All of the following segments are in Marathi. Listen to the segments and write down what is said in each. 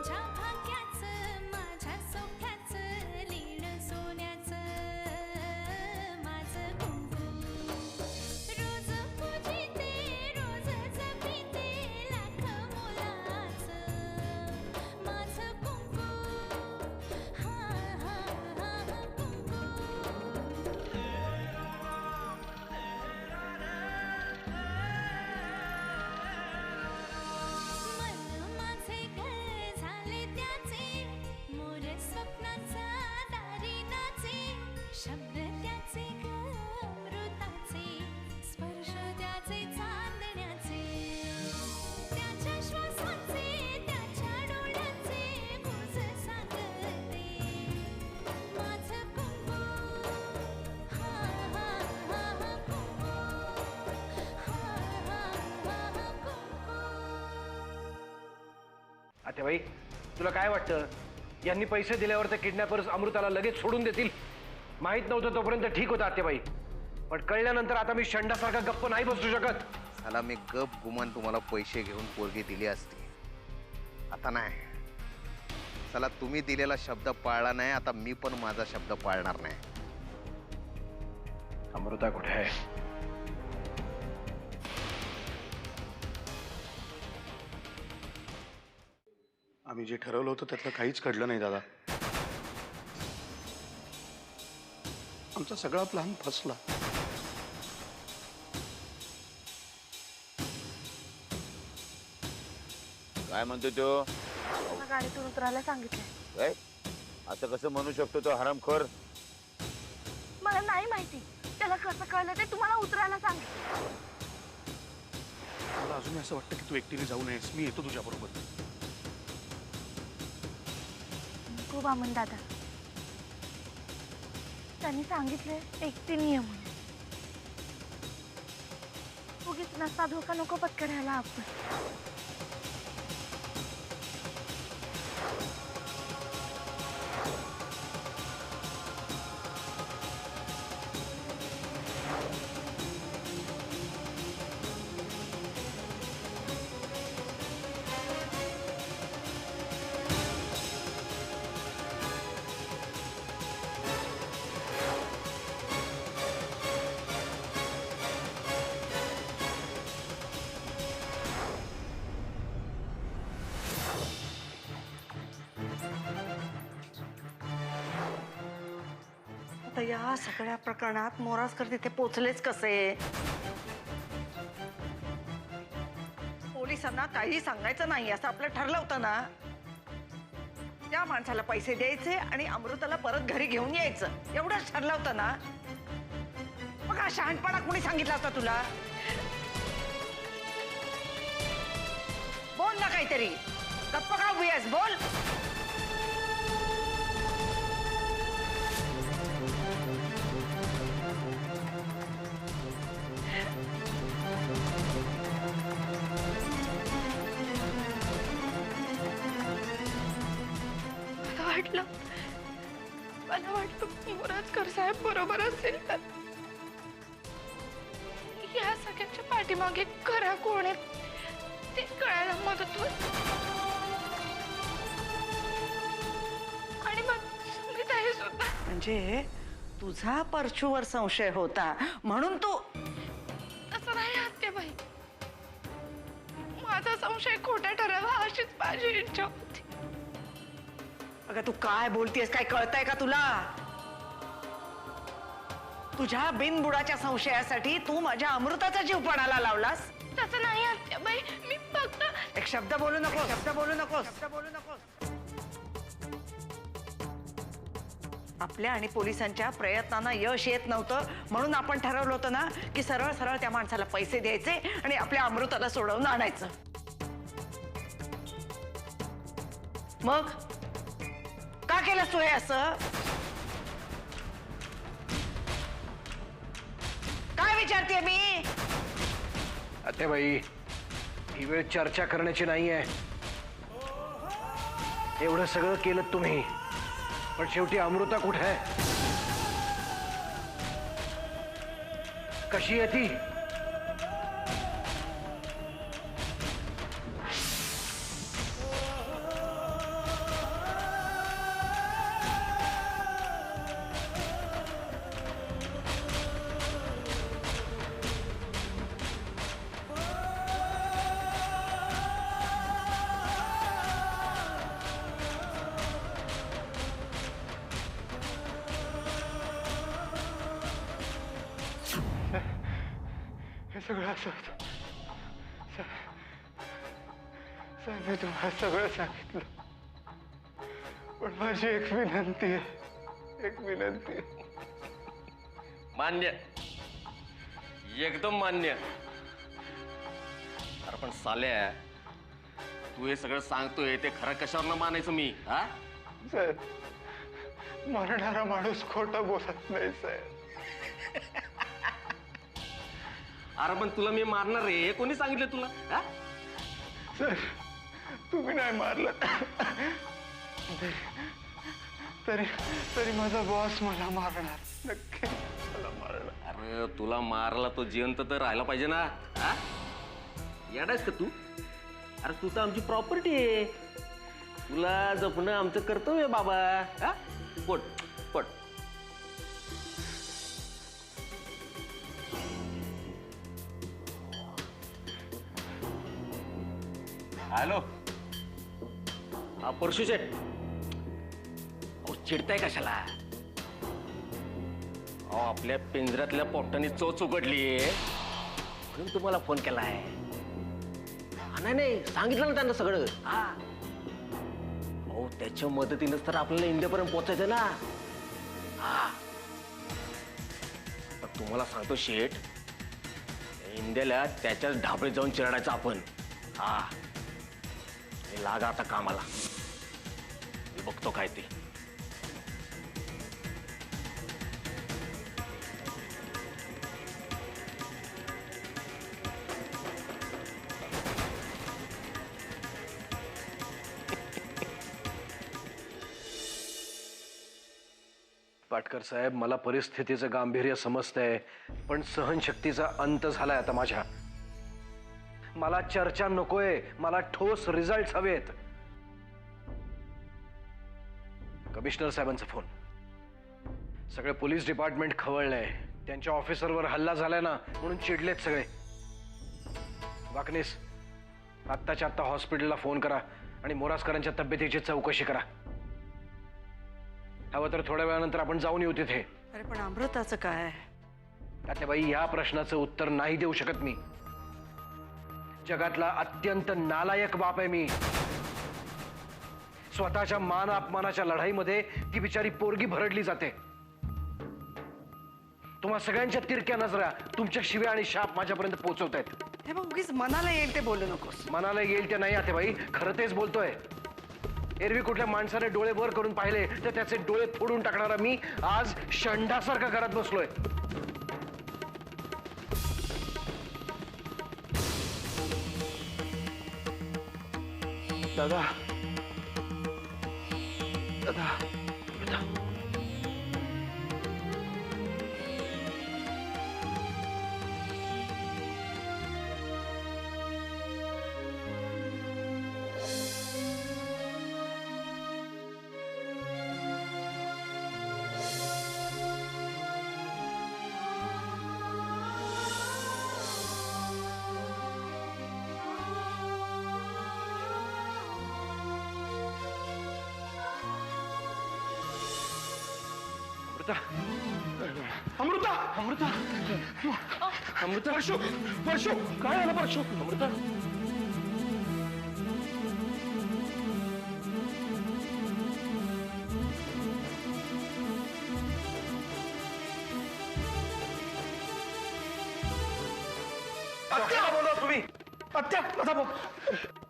माझ्या भाग्याचं माझ्या सौख्याचं लीन सोन्याचं माझं कुंकू रोज पूजिते रोज जपिते लाख मोलाचं माझं कुंकू हा हा हा कुंकू मन माझे घर झाले त्याचे मोर स्वप्नाचा दारी नाचे शब्द त्याचे अमृताचे स्पर्श त्याचे चांदण्याचे त्याच्या श्वासाचे त्याच्या डोळ्याचे गुज सांगते माझं कुंकू हा हा हा कुंकू हा हा हा कुंकू आत्याबाई, तुला काय वाटतं यांनी पैसे दिल्यावर ते किडनॅपर्स अमृताला लगेच सोडून देतील? माहित नव्हतं तोपर्यंत ठीक होतं आत्याबाई, पण कळल्यानंतर आता मी शंडासारखा गप्प नाही बसू शकत. साला मी गप गुमान तुम्हाला पैसे घेऊन पोरगी दिली असती, आता नाही. साला तुम्ही दिलेला शब्द पाळला नाही, आता मी पण माझा शब्द पाळणार नाही. अमृता कुठे आहे? आम्ही जे ठरवलं होतं त्यातलं काहीच घडलं नाही दादा. आमचा सगळा प्लॅन फसला. काय म्हणतो तो? गाडीतून उतरायला सांगितलंय. काय असं कसं म्हणू शकतो तो हरामखोर? मला नाही माहिती त्याला कसं कळलं ते. तुम्हाला उतरायला सांगितलं. मला अजूनही असं वाटतं की तू एकटीने जाऊ नयेस. मी येतो तुझ्या बरोबर. खूप आमन दादा, त्यांनी सांगितलंय एकटीने ये म्हणून. उगीच नसता धोका नको पत्करायला आपण. आता या सगळ्या प्रकरणात मोरासकर तिथे पोचलेच कसे? पोलिसांना काही सांगायचं नाही असं आपलं ठरलं होतं ना. त्या माणसाला पैसे द्यायचे आणि अमृताला परत घरी घेऊन यायचं, एवढंच ठरलं होतं ना. मग हा शहाणपणा कोणी सांगितला होता तुला? बोल ना काहीतरी. गप्प का उभी आहेस? बोल. मला वाटलं मोराजकर साहेब बरोबर असेल तर. या सगळ्याच्या पाठीमागे खरा कोण आहे ते कळायला मदत होत. आणि मग सुनीताही सुद्धा. म्हणजे तुझा परशूवर संशय होता म्हणून तू. तसं नाही आत्याबाई, माझा संशय खोटा ठरावा अशीच माझी इच्छा होती. अगं तू काय बोलतेस? काय कळतंय का तुला? तुझ्या बिनबुडाच्या संशयासाठी तू माझ्या अमृताचा जीव पणाला लावलास. तसं नाही आत्याबाई, मी फक्त. एक शब्द बोलू नको. शब्द बोलू नकोस. शब्द बोलू नकोस. आपल्या आणि पोलिसांच्या प्रयत्नांना यश येत नव्हतं म्हणून आपण ठरवलं होतं ना की सरळ सरळ त्या माणसाला पैसे द्यायचे आणि आपल्या अमृताला सोडवून आणायचं. मग का केलंस तू हे असं? काय विचारतेय मी? आत्याबाई, ही वेळ चर्चा करण्याची नाहीये. एवढं सगळं केलं तुम्ही, पण शेवटी अमृता कुठे आहे? कशी आहे ती? सगळं असं होतं. मी तुम्हाला सगळं सांगितलं, पण माझी एक विनंती आहे, एक विनंती आहे. मान्य, एकदम मान्य. अरे पण साल्या, तू हे सगळं सांगतोय ते खरं कशावर मानायचं मी? हा साहेब, मरणारा माणूस खोटं बोलत नाही साहेब. अरे पण तुला मी मारणार रे, हे कोणी सांगितलं तुला? हा? सर, तुम्ही नाही मारलं तरी तरी माझा बॉस मला मारणार, नक्की मला मारणार. अरे तुला मारला तो जिवंत तर राहायला पाहिजे ना. हा? येडायस का तू? अरे तू तर आमची प्रॉपर्टी आहे, तुला जपणं आमचं कर्तव्य बाबा. हा? पट पट. हॅलो, हा परशू शेठ. अहो चिडताय कशाला? अहो आपल्या पिंजऱ्यातल्या पोपटाने चोच उघडली म्हणून तुम्हाला फोन केलाय. नाही नाही, सांगितलं ना त्यांना सगळं. हा, अहो त्याच्या मदतीनंच तर आपल्याला इंडियापर्यंत पोहोचायचं ना. हा, तर तुम्हाला सांगतो शेठ, इंडियाला त्याच्याच ढाबळीत जाऊन चिरडायचं आपण. हा, लागा आता कामाला, मी बघतो काय ते. पाटकर साहेब, मला परिस्थितीचं गांभीर्य समजतंय, पण सहनशक्तीचा अंत झालाय आता माझ्या. मला चर्चा नकोय, मला ठोस रिझल्ट हवेत. कमिशनर साहेबांचा फोन. सगळे पोलीस डिपार्टमेंट खवळलंय, त्यांच्या ऑफिसरवर हल्ला झालाय ना म्हणून चिडलेत सगळे. वाकनीस, आत्ताच्या आत्ता हॉस्पिटलला फोन करा आणि मोरासकरांच्या तब्येतीची चौकशी करा. हवं तर थोड्या वेळानंतर आपण जाऊन येऊ तिथे. अरे पण अमृताचं काय? तात्याबाई, या प्रश्नाचं उत्तर नाही देऊ शकत मी. जगातला अत्यंत नालायक बाप आहे मी. स्वतःच्या मान अपमानाच्या लढाईमध्ये ती बिचारी पोरगी भरडली जाते. तुम्हा सगळ्यांच्या तिरक्या नजरा, तुमच्या शिव्या आणि शाप माझ्यापर्यंत पोहोचवत आहेत. हे मग उगीच मनाला येईल ते बोलू नकोस. मनाला येईल ते नाही आतेबाई, खरं तेच बोलतोय. एरवी कुठल्या माणसाने डोळे वर करून पाहिले तर त्याचे डोळे फोडून टाकणारा मी आज शंडासारखा घरात बसलोय. दादा, दादा, अमृता, अमृता, अमृता, परशू, परशू, काय झालं परशू? अमृता, आत्या बोलवा तुम्ही. आत्या, नका बोल.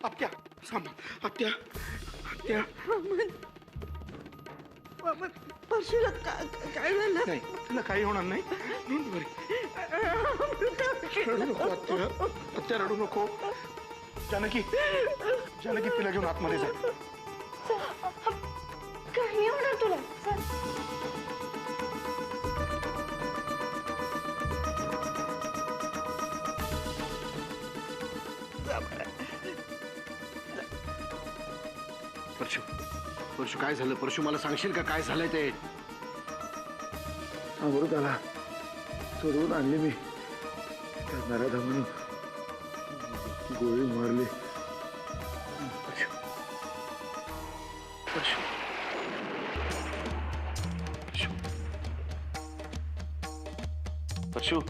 आत्या, थांब. आत्या, आत्या. परशुला काय झालं? नाही, तुला काही होणार नाही. रडू नको आत्या, आत्या रडू नको. जानकी, जानकी तिला घेऊन आतमध्ये जा. काही होणार तुला? परशू, परशू काय झालं? परशू मला सांगशील का काय झालंय ते? अमृताला चढवून आणली मी. त्या नराधमानं गोळी मारली. परशू, परशू, परशू, परशू,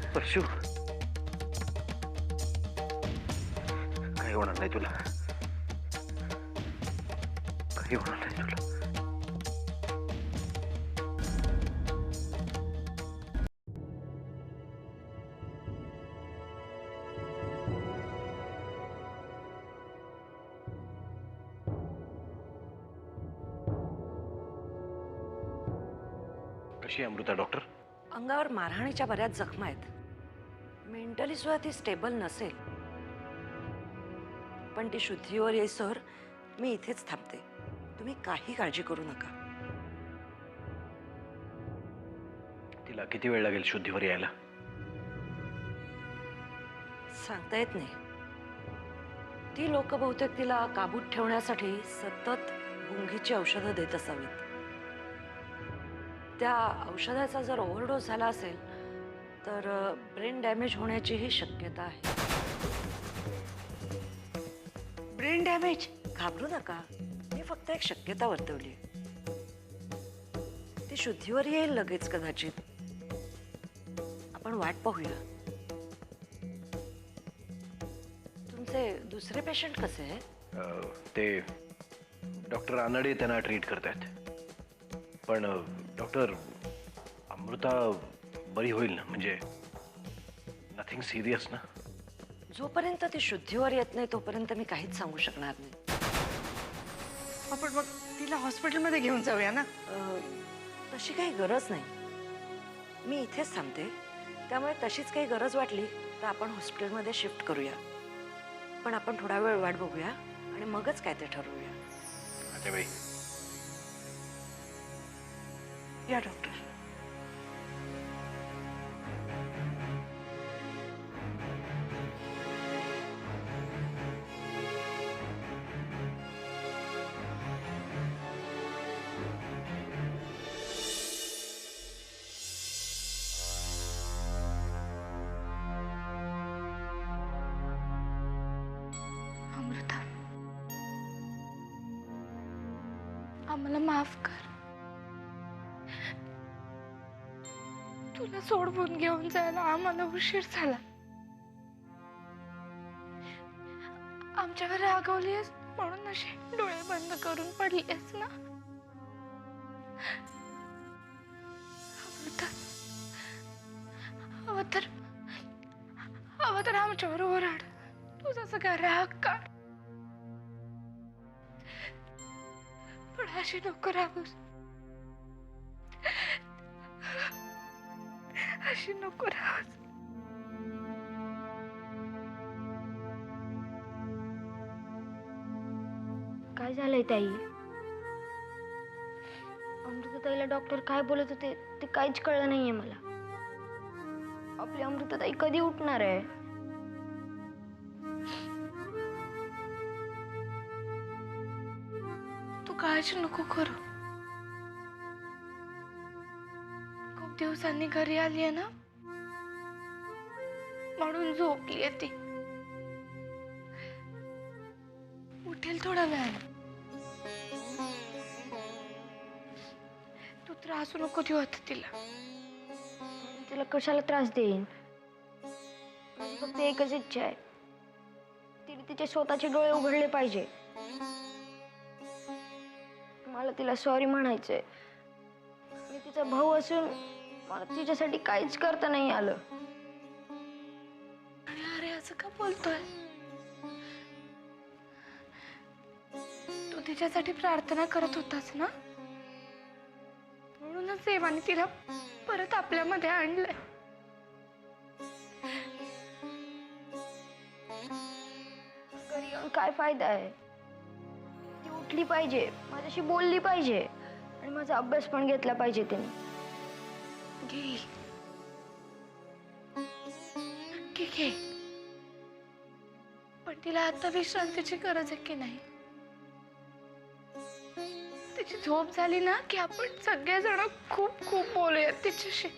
स्पर्शू काही होणार नाही तुला, काही होणार नाही तुला. कशी आहे अमृता डॉक्टर? अंगावर मारहाणीच्या बऱ्याच जखमा आहेत. मेंटली सुद्धा ती स्टेबल नसेल, पण ती शुद्धीवर येईसर मी इथेच थांबते. तुम्ही काही काळजी करू नका. तिला किती वेळ लागेल शुद्धीवर यायला? सांगता येत नाही. ती लोक बहुतेक तिला काबूत ठेवण्यासाठी सतत गुंगीची औषधं देत असावीत. त्या औषधाचा जर ओव्हरडोस झाला असेल तर ब्रेन डॅमेज होण्याचीही शक्यता आहे. Brain damage? घाबरू नका, मी फक्त एक शक्यता वर्तवली. ती शुद्धीवर येईल लगेच कदाचित. आपण वाट पाहूया. तुमचे दुसरे पेशंट कसे आहेत? ते डॉक्टर आनडे त्यांना ट्रीट करतायत. पण डॉक्टर, अमृता बरी होईल ना? म्हणजे नथिंग सिरियस ना? जोपर्यंत ती शुद्धीवर येत नाही तोपर्यंत मी काहीच सांगू शकणार नाही. आपण मग तिला हॉस्पिटलमध्ये घेऊन जाऊया ना. तशी काही गरज नाही. मी इथेच थांबते. त्यामुळे तशीच काही गरज वाटली तर आपण हॉस्पिटलमध्ये शिफ्ट करूया. पण आपण थोडा वेळ वाट बघूया आणि मगच काय ते ठरवूया. अच्छा बाई. या डॉक्टर. अमृता, आम्हाला माफ कर. तुला सोडवून घेऊन जायला आम्हाला उशीर झाला. आमच्यावर रागवलीस म्हणून असे डोळे बंद करून पडलीस ना. हवं तर आमच्यावर ओरड. तुझा सगळा राग काढ, पण अशी नको रागूस. अशी नको राहूस. काय झालंय ताई? अमृताताईला डॉक्टर काय बोलत होते ते काहीच कळलं नाहीये मला. आपली अमृताताई कधी उठणार आहे? तू काळजी नको करू. खूप दिवसांनी घरी आली आहे ना, म्हणून झोपली आहे ती. उठेल थोडा वेळाने. तू त्रास नको देऊ आता तिला. तिला कशाला त्रास देईन? माझी फक्त एकच इच्छा आहे, तिने तिचे स्वतःचे डोळे उघडले पाहिजे. मला तिला सॉरी म्हणायचंय. मी तिचा भाऊ असून मला तिच्यासाठी काहीच करता नाही आलं. अरे असं का बोलतोय? तू तिच्यासाठी प्रार्थना करत होतास ना, म्हणूनच देवाने तिला परत आपल्यामध्ये आणलंय. घरी येऊन काय फायदा आहे? ती उठली पाहिजे, माझ्याशी बोलली पाहिजे आणि माझा अभ्यास पण घेतला पाहिजे तिने. घेईल घे, पण तिला आता विश्रांतीची गरज आहे की नाही? तिची झोप झाली ना की आपण सगळेजण खूप खूप बोलूयात तिच्याशी.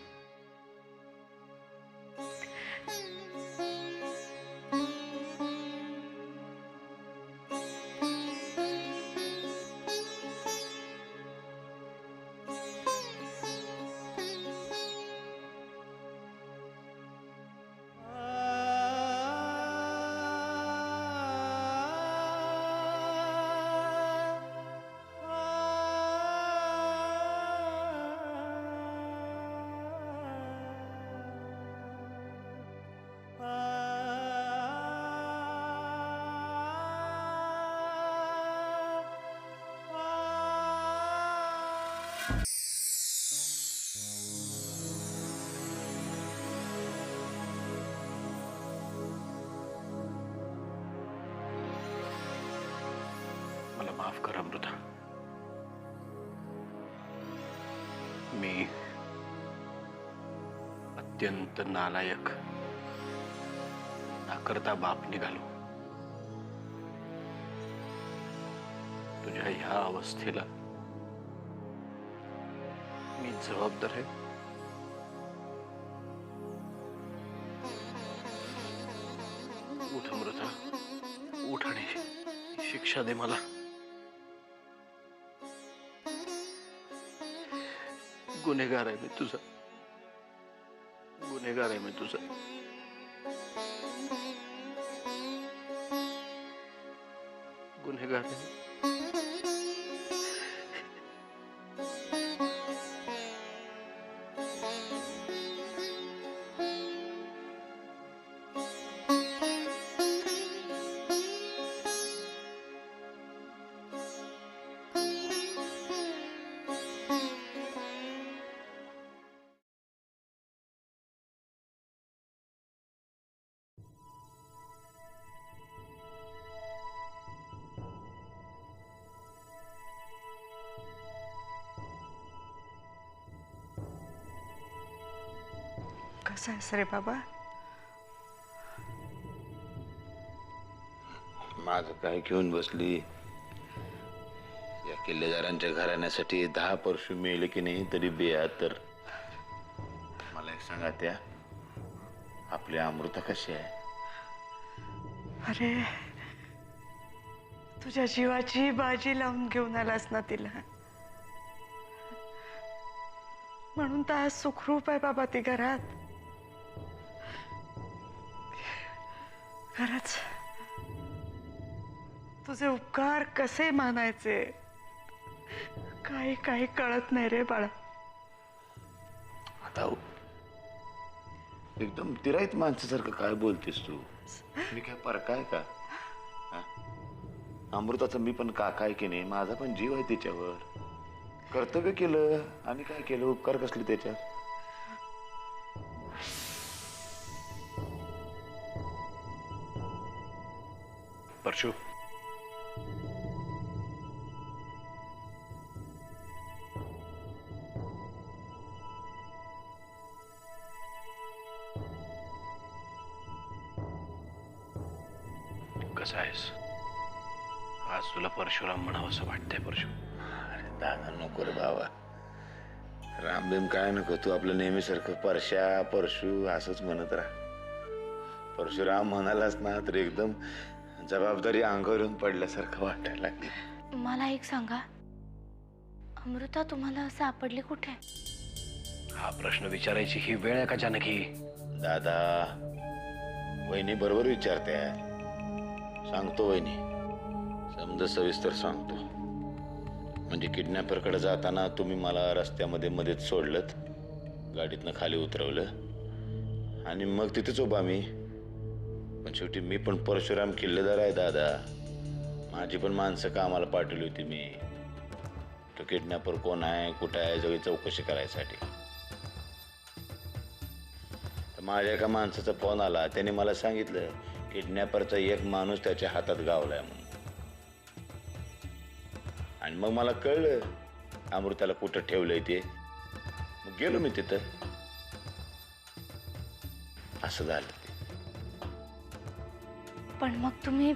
माफ कर अमृता. मी अत्यंत नालायक, नाकर्ता बाप निघालो. तुझ्या ह्या अवस्थेला मी जबाबदार आहे. उठ अमृता, उठ आणि शिक्षा दे मला. गुन्हेगार आहे मी तुझा, गुन्हेगार आहे मी तुझा. गुन्हेगार आहे. कसा आहेस रे बाबा? माझं काय घेऊन बसली? या किल्लेदारांच्या घराण्यासाठी 10 परशु मिळले की नाही तरी बिया. तर मला एक सांगा, त्या आपली अमृता कशी आहे? अरे तुझ्या जीवाची बाजी लावून घेऊन आलास ना तिला, म्हणून तर आज सुखरूप आहे बाबा ती घरात. खरंच तुझे उपकार कसे मानायचे काही काही कळत नाही रे बाळा. आता एकदम तिराईत माणसासारखं काय बोलतेस तू? मी काय परका आहे का? हा? अमृताचं मी पण काका आहे की नाही? माझा पण जीव आहे तिच्यावर. कर्तव्य केलं आणि काय केलं? उपकार कसले त्याच्यात? परशु, कसा आहेस? आज तुला परशुराम म्हणावं असं वाटतंय परशु? अरे दादा नको रे बाबा, रामबीम काय नको. तू आपलं नेहमीसारखं परशा परशु असंच म्हणत राहा. परशुराम म्हणालास ना तर एकदम जबाबदारी अंगावर येऊन पडल्यासारखं वाटायला लागली. मला एक सांगा, अमृता तुम्हाला सापडली कुठे? हा प्रश्न विचारायची ही वेळ आहे का जानकी? दादा, वहिनी बरोबर विचारते. सांगतो वहिनी, समजा सविस्तर सांगतो. म्हणजे किडनॅपरकडे जाताना तुम्ही मला रस्त्यामध्ये मध्येच सोडलत, गाडीतनं खाली उतरवलं आणि मग तिथेच उभा मी. पण शेवटी मी पण परशुराम किल्लेदार आहे दादा. माझी पण माणसं कामाला पाठवली होती मी. तो किडनॅपर कोण आहे, कुठं आहे, सगळी चौकशी करायसाठी. तर माझ्या एका माणसाचा फोन आला. त्याने मला सांगितलं किडनॅपरचा एक माणूस त्याच्या हातात गावलाय म्हणून. आणि मग मला कळलं अमृताला कुठं ठेवलंय ते. मग गेलो मी तिथं. असं झालं ते. पण मग तुम्ही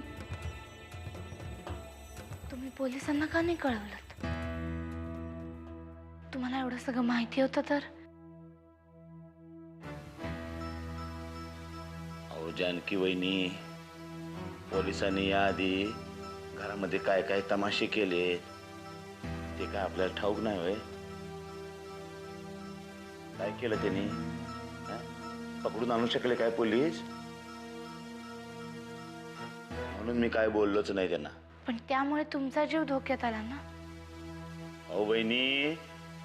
पोलिसांना का नाही कळवलं? तुम्हाला एवढं सगळं माहिती होतं तर? अहो जानकी वहिनी, पोलिसांनी याआधी घरामध्ये काय काय तमाशे केले ते काय आपल्याला ठाऊक नाही होय? काय केलं त्यांनी? पकडून आणू शकले काय पोलीस? म्हणून मी काय बोललोच नाही त्यांना. पण त्यामुळे तुमचा जीव धोक्यात आला ना? अहो वहिनी,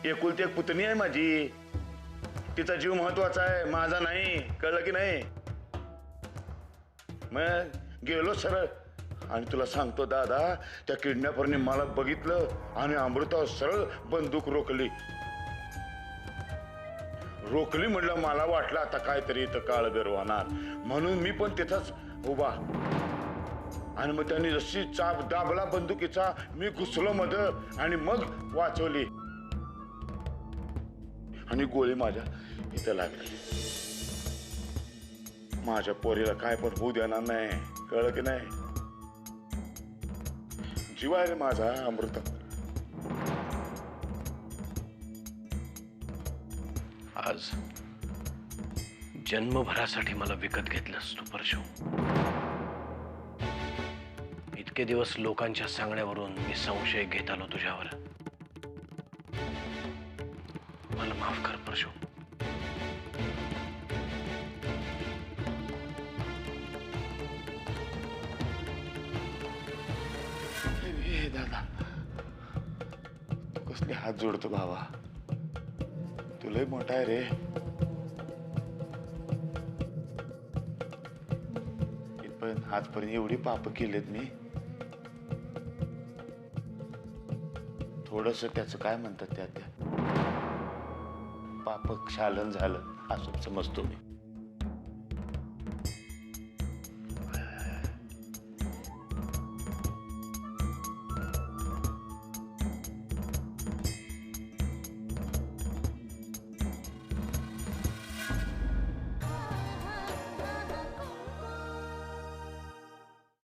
एकुलती एक पुतणी आहे माझी. तिचा जीव महत्वाचा आहे, माझा नाही. कळलं की नाही? मग गेलो सरळ. आणि तुला सांगतो दादा, त्या किडनॅपरने मला बघितलं आणि अमृता सरळ बंदूक रोखली. म्हटलं मला वाटलं आता काहीतरी इथं काळबेर होणार, म्हणून मी पण तिथंच उभा. आणि मग त्यांनी जशी चाप दाबला बंदुकीचा मी घुसलो मध आणि मग वाचवली आणि गोळी माझ्या इथं लागली. माझ्या पोरीला काय पण होऊ देणार नाही, कळलं की नाही? जीव आहे रे माझा अमृता. आज जन्मभरासाठी मला विकत घेतलंस तू परशु. इतके दिवस लोकांच्या सांगण्यावरून मी संशय घेत आलो तुझ्यावर. मला माफ कर परशु. ए दादा, तू कसले हात जोडतो भावा, तुला मोठा आहे रे. पण आजपर्यंत एवढी पाप केलेत मी. थोडस त्याचं काय म्हणतात त्या पाप क्षालन झालं असं समजतो मी.